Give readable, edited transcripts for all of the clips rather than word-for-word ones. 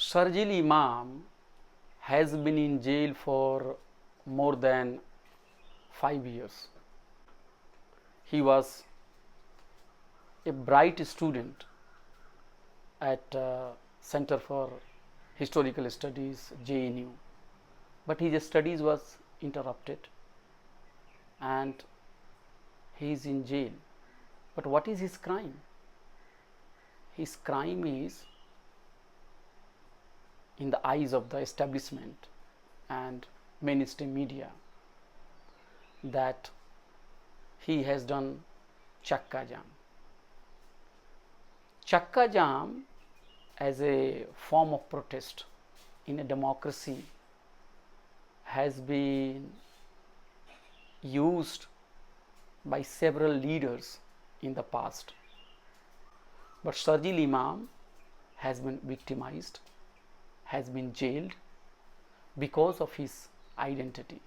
Sharjeel Imam has been in jail for more than 5 years. He was a bright student at Center for Historical Studies, JNU, but his studies was interrupted and he is in jail. But what is his crime? His crime is, in the eyes of the establishment and mainstream media, that he has done Chakka Jam. Chakka Jam, as a form of protest in a democracy, has been used by several leaders in the past. But Sharjeel Imam has been victimized, has been jailed because of his identity.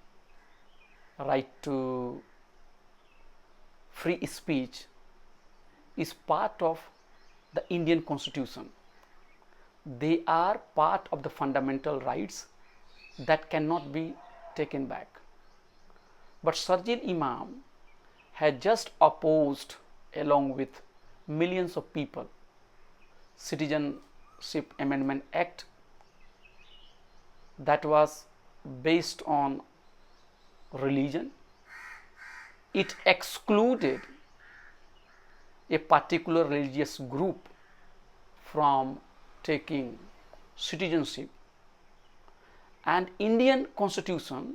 Right to free speech is part of the Indian Constitution. They are part of the fundamental rights that cannot be taken back. But Sharjeel Imam had just opposed, along with millions of people, Citizenship Amendment Act that was based on religion. It excluded a particular religious group from taking citizenship, and Indian Constitution,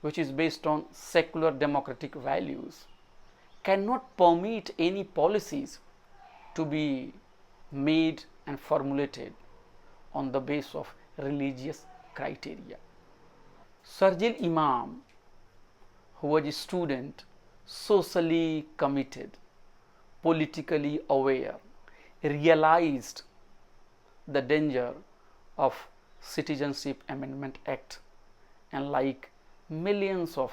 which is based on secular democratic values, cannot permit any policies to be made and formulated on the basis of religious criteria. Sharjeel Imam, who was a student, socially committed, politically aware, realized the danger of Citizenship Amendment Act, and like millions of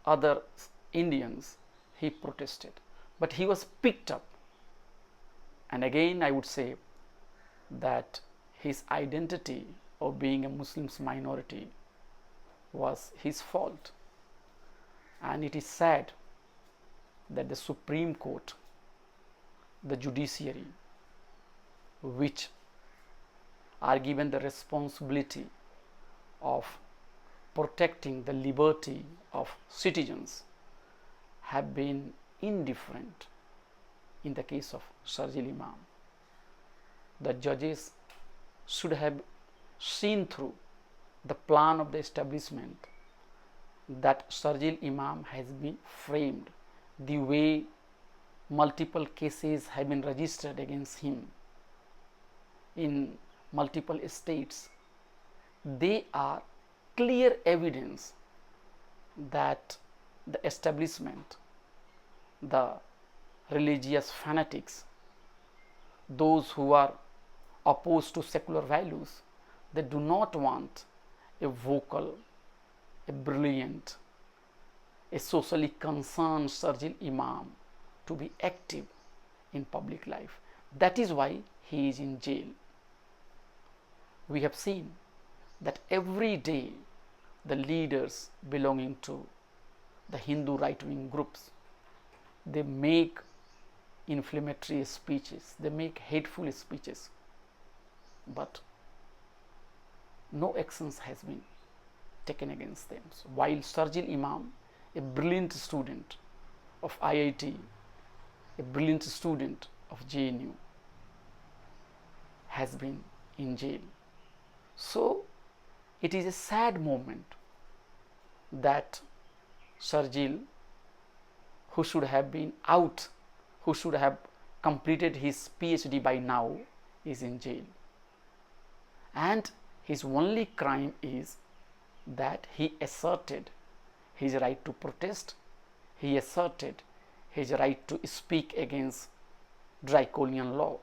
other Indians, he protested. But he was picked up, and again I would say that his identity of being a Muslim minority was his fault. And it is sad that the Supreme Court, the judiciary, which are given the responsibility of protecting the liberty of citizens, have been indifferent in the case of Sharjeel Imam. The judges should have seen through the plan of the establishment that Sharjeel Imam has been framed, the way multiple cases have been registered against him in multiple states. They are clear evidence that the establishment, the religious fanatics, those who are opposed to secular values, they do not want a vocal, a brilliant, a socially concerned Sharjeel Imam to be active in public life. That is why he is in jail. We have seen that every day the leaders belonging to the Hindu right-wing groups, they make inflammatory speeches, they make hateful speeches, but no actions has been taken against them. So while Sharjeel Imam, a brilliant student of IIT, a brilliant student of JNU, has been in jail. So it is a sad moment that Sharjeel, who should have been out, who should have completed his PhD by now, is in jail. And his only crime is that he asserted his right to protest, he asserted his right to speak against draconian law.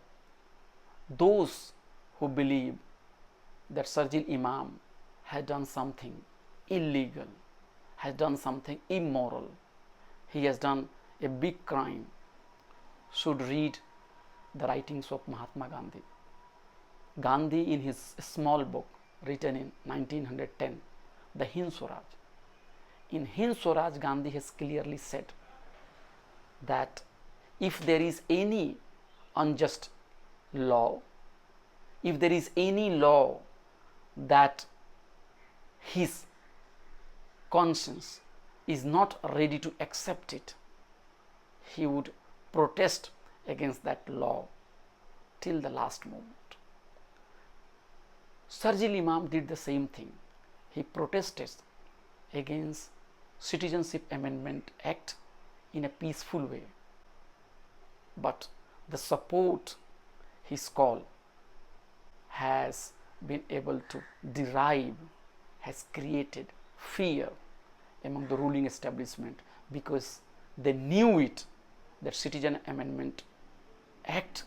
Those who believe that Sharjeel Imam has done something illegal, has done something immoral, he has done a big crime, should read the writings of Mahatma Gandhi. Gandhi, in his small book written in 1910, the Hind Swaraj, in Hind Swaraj, Gandhi has clearly said that if there is any unjust law, if there is any law that his conscience is not ready to accept it, he would protest against that law till the last moment. Sharjeel Imam did the same thing. He protested against Citizenship Amendment Act in a peaceful way. But the support his call has been able to derive has created fear among the ruling establishment, because they knew it, that Citizen Amendment Act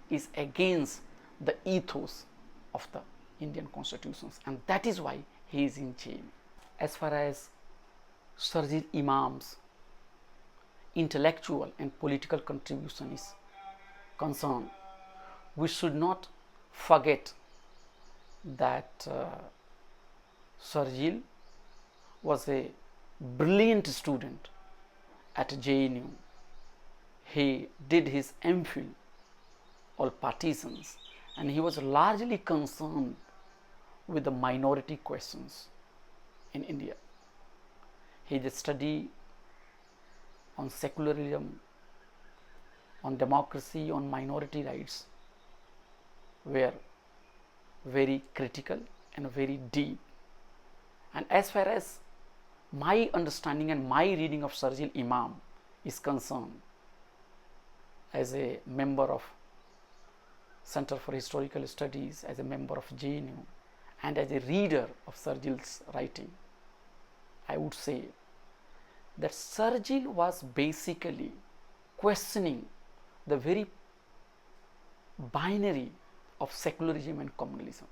is against the ethos of the Indian constitutions, and that is why he is in jail. As far as Sharjeel Imam's intellectual and political contribution is concerned, we should not forget that Sharjeel was a brilliant student at JNU. He did his MPhil, all partisans, and he was largely concerned with the minority questions in India. He did study on secularism, on democracy, on minority rights, were very critical and very deep. And as far as my understanding and my reading of Sharjeel Imam is concerned, as a member of Center for Historical Studies, as a member of JNU, and as a reader of Sharjeel's writing, I would say that Sharjeel was basically questioning the very binary of secularism and communalism.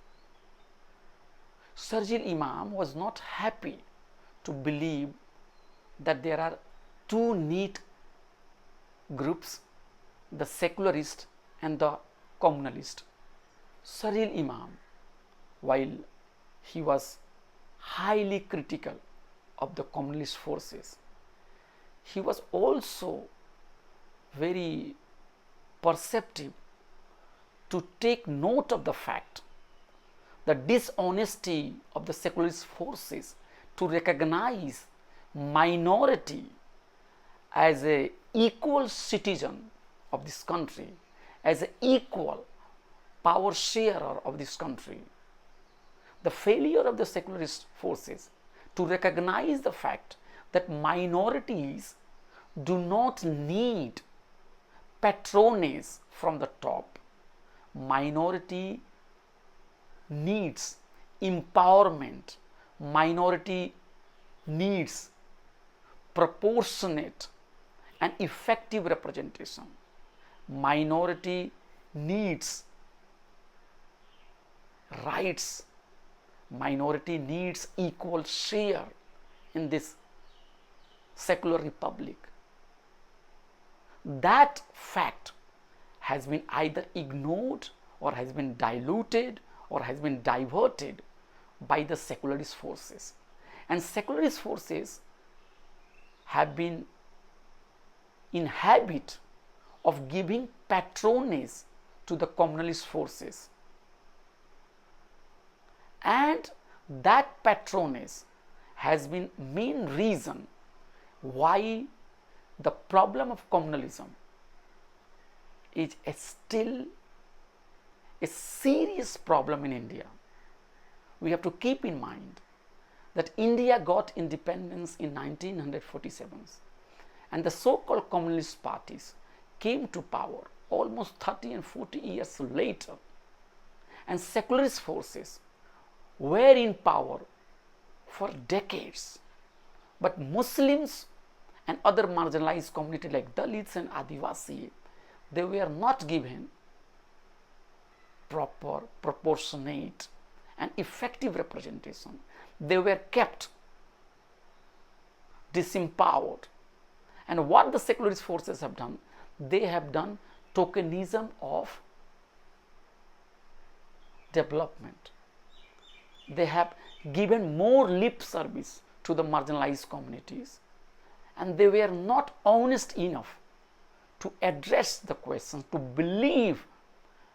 Sharjeel Imam was not happy to believe that there are two neat groups, the secularist and the communalist. Sharjeel Imam, while he was highly critical of the communist forces, he was also very perceptive to take note of the fact, the dishonesty of the secularist forces to recognize minority as an equal citizen of this country, as an equal power sharer of this country. The failure of the secularist forces to recognize the fact that minorities do not need patronage from the top. Minority needs empowerment. Minority needs proportionate and effective representation. Minority needs rights. Minority needs equal share in this secular republic. That fact has been either ignored or has been diluted or has been diverted by the secularist forces. And secularist forces have been in habit of giving patronage to the communist forces. And that patronage has been main reason why the problem of communalism is still a serious problem in India. We have to keep in mind that India got independence in 1947, and the so-called communist parties came to power almost 30 and 40 years later, and secularist forces were in power for decades. But Muslims and other marginalized communities like Dalits and Adivasi, they were not given proper, proportionate and effective representation. They were kept disempowered. And what the secularist forces have done, they have done tokenism of development. They have given more lip service to the marginalized communities, and they were not honest enough to address the question, to believe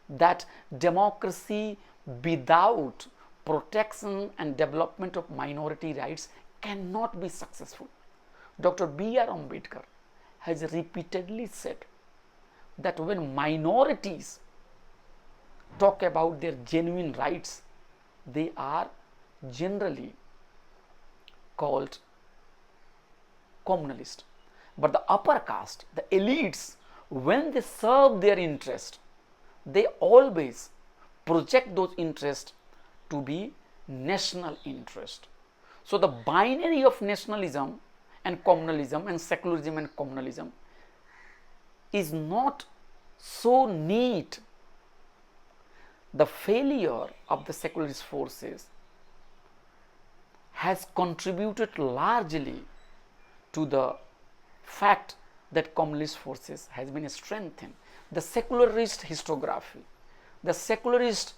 that democracy without protection and development of minority rights cannot be successful. Dr. B.R. Ambedkar has repeatedly said that when minorities talk about their genuine rights, they are generally called communalist. But the upper caste, the elites, when they serve their interest, they always project those interests to be national interest. So the binary of nationalism and communalism and secularism and communalism is not so neat. The failure of the secularist forces has contributed largely to the fact that communist forces has been strengthened. The secularist historiography, the secularist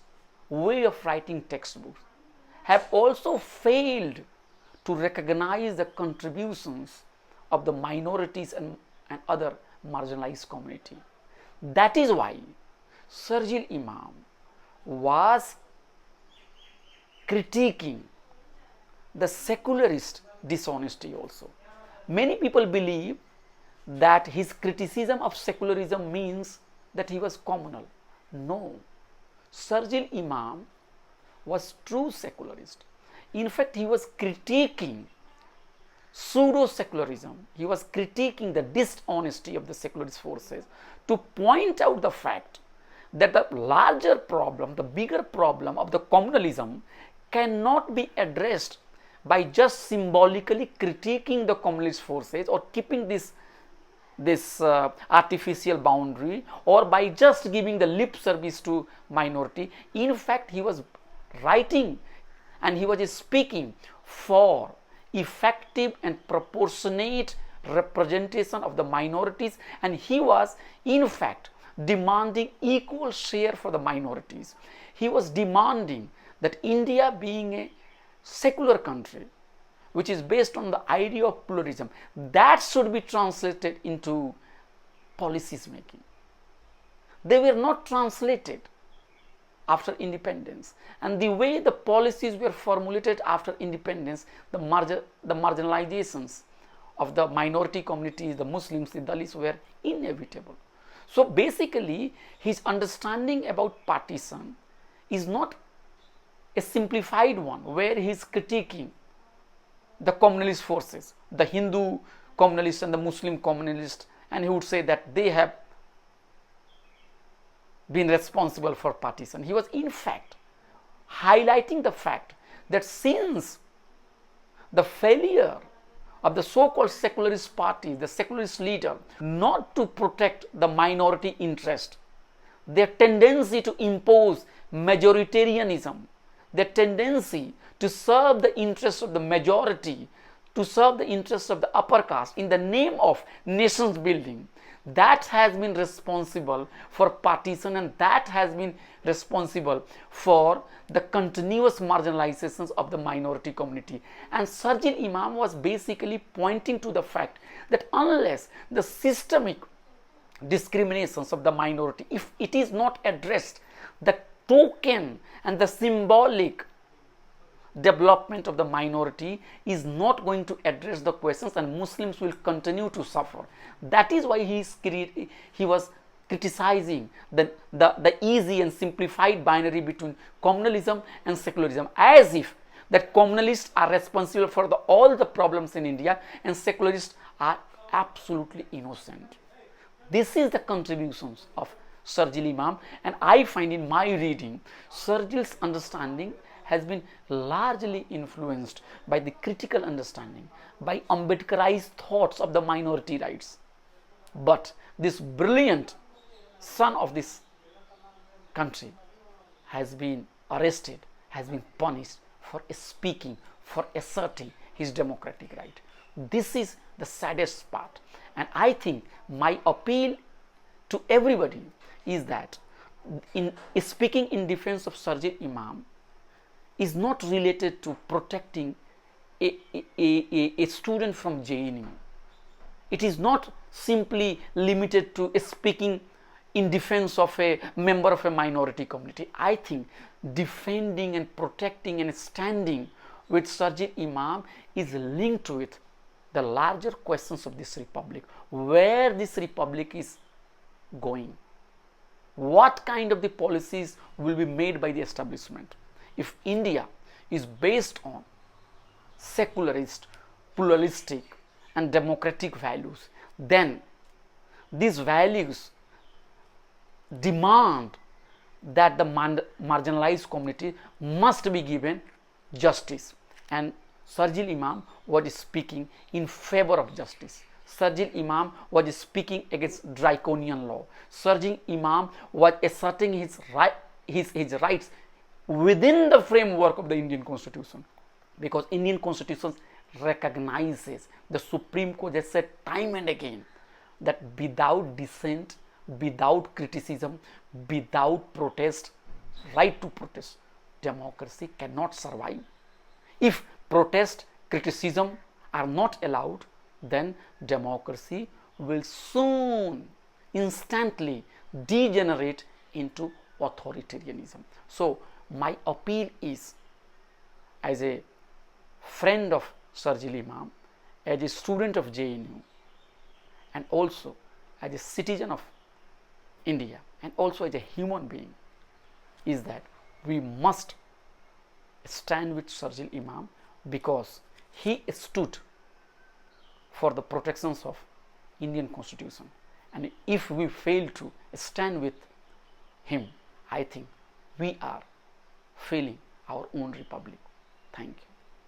way of writing textbooks have also failed to recognize the contributions of the minorities and other marginalized community. That is why Sharjeel Imam was critiquing the secularist dishonesty also. Many people believe that his criticism of secularism means that he was communal. No, Sharjeel Imam was true secularist. In fact, he was critiquing pseudo-secularism. He was critiquing the dishonesty of the secularist forces to point out the fact that the larger problem, the bigger problem of the communalism cannot be addressed by just symbolically critiquing the communist forces or keeping this artificial boundary, or by just giving the lip service to minority. In fact, he was writing and he was speaking for effective and proportionate representation of the minorities, and he was in fact demanding equal share for the minorities. He was demanding that India, being a secular country which is based on the idea of pluralism, that should be translated into policies making. They were not translated after independence, and the way the policies were formulated after independence, the marginalizations of the minority communities, the Muslims, the Dalits, were inevitable. So basically, his understanding about partition is not a simplified one where he is critiquing the communalist forces, the Hindu communalists and the Muslim communalists, and he would say that they have been responsible for partition. He was in fact highlighting the fact that since the failure of the so-called secularist party, the secularist leader, not to protect the minority interest, their tendency to impose majoritarianism, their tendency to serve the interests of the majority, to serve the interests of the upper caste in the name of nations building, that has been responsible for partition, and that has been responsible for the continuous marginalizations of the minority community. And Sharjeel Imam was basically pointing to the fact that unless the systemic discriminations of the minority, if it is not addressed, the token and the symbolic development of the minority is not going to address the questions, and Muslims will continue to suffer. That is why he was criticizing the easy and simplified binary between communalism and secularism, as if that communalists are responsible for all the problems in India and secularists are absolutely innocent. This is the contributions of Sharjeel Imam, and I find in my reading Sharjeel's understanding has been largely influenced by the critical understanding, by Ambedkarized thoughts of the minority rights. But this brilliant son of this country has been arrested, has been punished for speaking, for asserting his democratic right. This is the saddest part, and I think my appeal to everybody is that in speaking in defense of Sharjeel Imam is not related to protecting a student from JNU. It is not simply limited to speaking in defense of a member of a minority community. I think defending and protecting and standing with Sharjeel Imam is linked with the larger questions of this republic, where this republic is going, what kind of the policies will be made by the establishment. If India is based on secularist, pluralistic and democratic values, then these values demand that the marginalized community must be given justice, and Sharjeel Imam was speaking in favor of justice. Sharjeel Imam was speaking against draconian law. Sharjeel Imam was asserting his rights within the framework of the Indian Constitution, because Indian Constitution recognizes, the Supreme Court has said time and again, that without dissent, without criticism, without protest, right to protest, democracy cannot survive. If protest, criticism are not allowed, then democracy will soon, instantly degenerate into authoritarianism. So my appeal is, as a friend of Sharjeel Imam, as a student of JNU, and also as a citizen of India, and also as a human being, is that we must stand with Sharjeel Imam, because he stood for the protections of Indian Constitution, and if we fail to stand with him, I think we are failing our own republic. Thank you.